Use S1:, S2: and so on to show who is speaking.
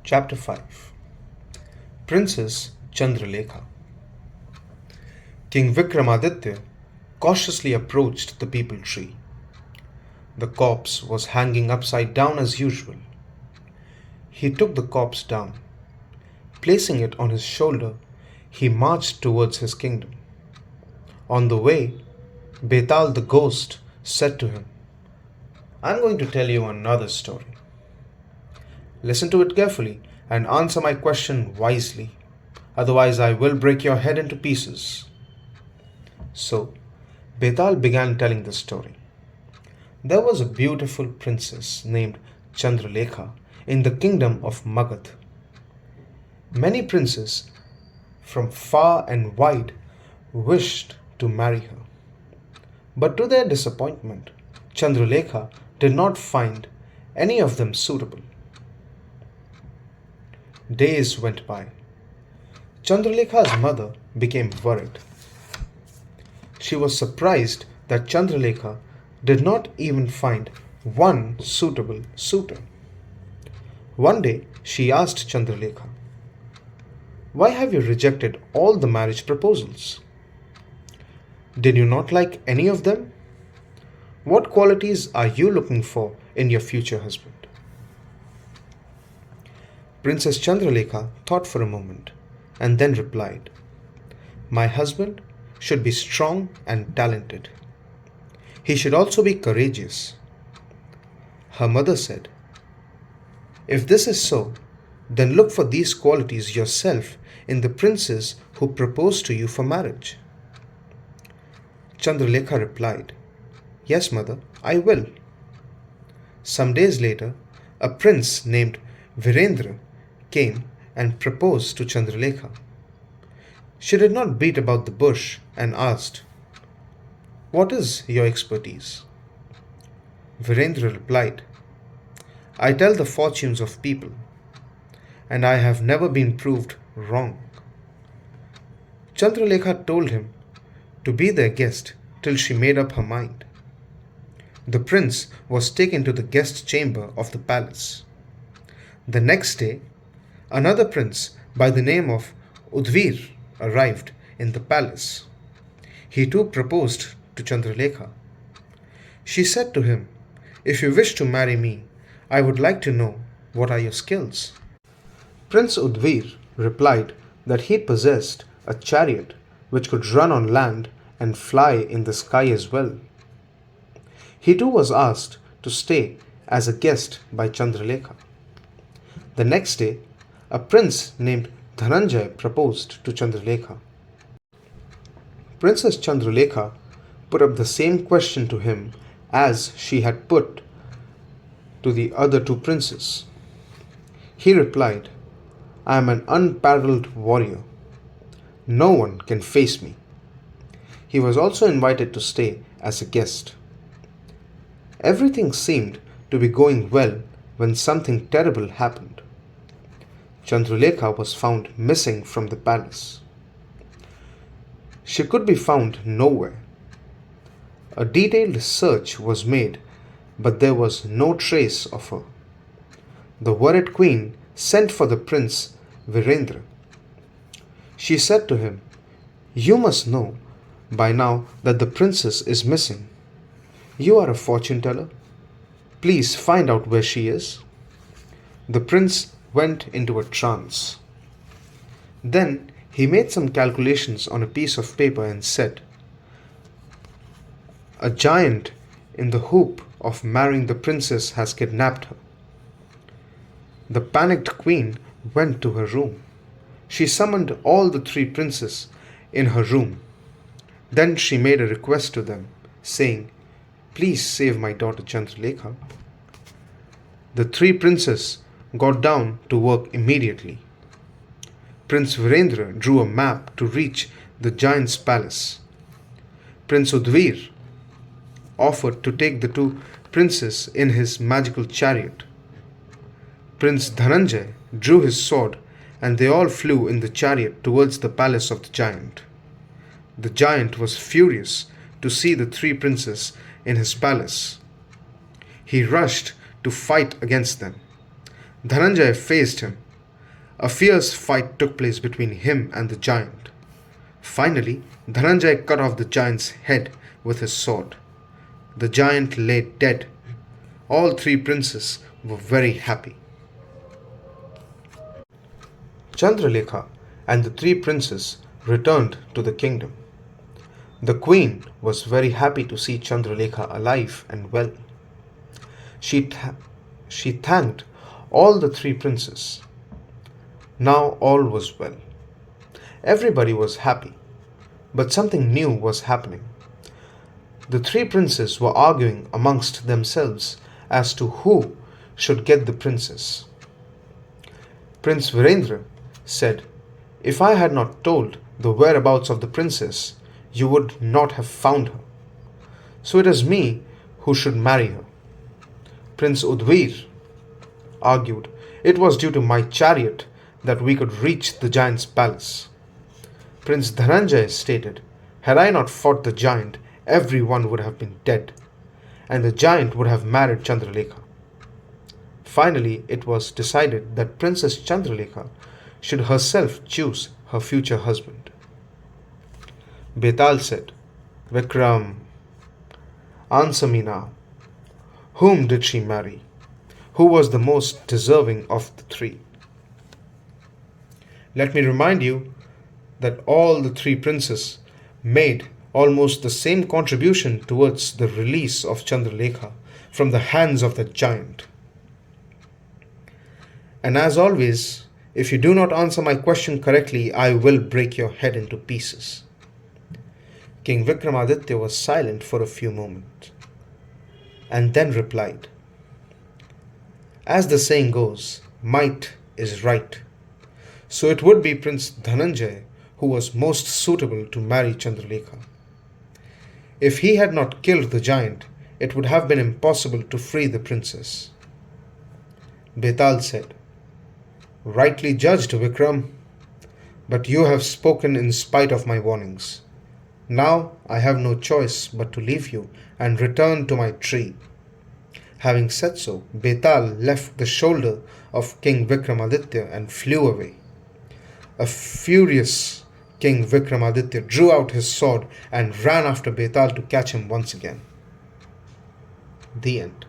S1: Chapter 5. Princess Chandralekha. King Vikramaditya cautiously approached the peepal tree. The corpse was hanging upside down as usual. He took the corpse down. Placing it on his shoulder, he marched towards his kingdom. On the way, Betal the ghost said to him, "I'm going to tell you another story. Listen to it carefully and answer my question wisely. Otherwise, I will break your head into pieces." So, Betal began telling the story. There was a beautiful princess named Chandralekha in the kingdom of Magadh. Many princes from far and wide wished to marry her. But to their disappointment, Chandralekha did not find any of them suitable. Days went by. Chandralekha's mother became worried. She was surprised that Chandralekha did not even find one suitable suitor. One day she asked Chandralekha, "Why have you rejected all the marriage proposals? Did you not like any of them? What qualities are you looking for in your future husband?" Princess Chandralekha thought for a moment and then replied, "My husband should be strong and talented. He should also be courageous." Her mother said, "If this is so, then look for these qualities yourself in the princes who propose to you for marriage." Chandralekha replied, "Yes, mother, I will." Some days later, a prince named Virendra came and proposed to Chandralekha. She did not beat about the bush and asked, "What is your expertise?" Virendra replied, "I tell the fortunes of people, and I have never been proved wrong." Chandralekha told him to be their guest till she made up her mind. The prince was taken to the guest chamber of the palace. The next day, another prince by the name of Udvir arrived in the palace. He too proposed to Chandralekha. She said to him, "If you wish to marry me, I would like to know what are your skills." Prince Udvir replied that he possessed a chariot which could run on land and fly in the sky as well. He too was asked to stay as a guest by Chandralekha. The next day, a prince named Dhananjay proposed to Chandralekha. Princess Chandralekha put up the same question to him as she had put to the other two princes. He replied, "I am an unparalleled warrior. No one can face me." He was also invited to stay as a guest. Everything seemed to be going well when something terrible happened. Chandralekha was found missing from the palace. She could be found nowhere. A detailed search was made, but there was no trace of her. The worried queen sent for the prince Virendra. She said to him, "You must know by now that the princess is missing. You are a fortune teller. Please find out where she is." The prince went into a trance. Then he made some calculations on a piece of paper and said, "A giant in the hope of marrying the princess has kidnapped her." The panicked queen went to her room. She summoned all the three princes in her room. Then she made a request to them, saying, "Please save my daughter Chandralekha." The three princes got down to work immediately. Prince Virendra drew a map to reach the giant's palace. Prince Udvir offered to take the two princes in his magical chariot. Prince Dhananjay drew his sword and they all flew in the chariot towards the palace of the giant. The giant was furious to see the three princes in his palace. He rushed to fight against them. Dhananjay faced him A fierce fight took place between him and the giant. Finally, Dhananjay cut off the giant's head with his sword. The giant lay dead. All three princes were very happy. Chandralekha and the three princes returned to the kingdom. The queen was very happy to see Chandralekha alive and well. She, she thanked all the three princes. Now all was well. Everybody was happy, but something new was happening. The three princes were arguing amongst themselves as to who should get the princess. Prince Virendra said, "If I had not told the whereabouts of the princess, you would not have found her. So it is me who should marry her." Prince Udvir argued, "It was due to my chariot that we could reach the giant's palace." Prince Dhananjay stated, "Had I not fought the giant, everyone would have been dead, and the giant would have married Chandralekha." Finally, it was decided that Princess Chandralekha should herself choose her future husband. Betal said, "Vikram, answer me now. Whom did she marry? Who was the most deserving of the three?" Let me remind you that all the three princes made almost the same contribution towards the release of Chandralekha from the hands of the giant. And as always, if you do not answer my question correctly, I will break your head into pieces. King Vikramaditya was silent for a few moments and then replied, "As the saying goes, might is right. So it would be Prince Dhananjay who was most suitable to marry Chandralekha. If he had not killed the giant, it would have been impossible to free the princess." Betal said, "Rightly judged, Vikram, but you have spoken in spite of my warnings. Now I have no choice but to leave you and return to my tree." Having said so, Betal left the shoulder of King Vikramaditya and flew away. A furious King Vikramaditya drew out his sword and ran after Betal to catch him once again. The end.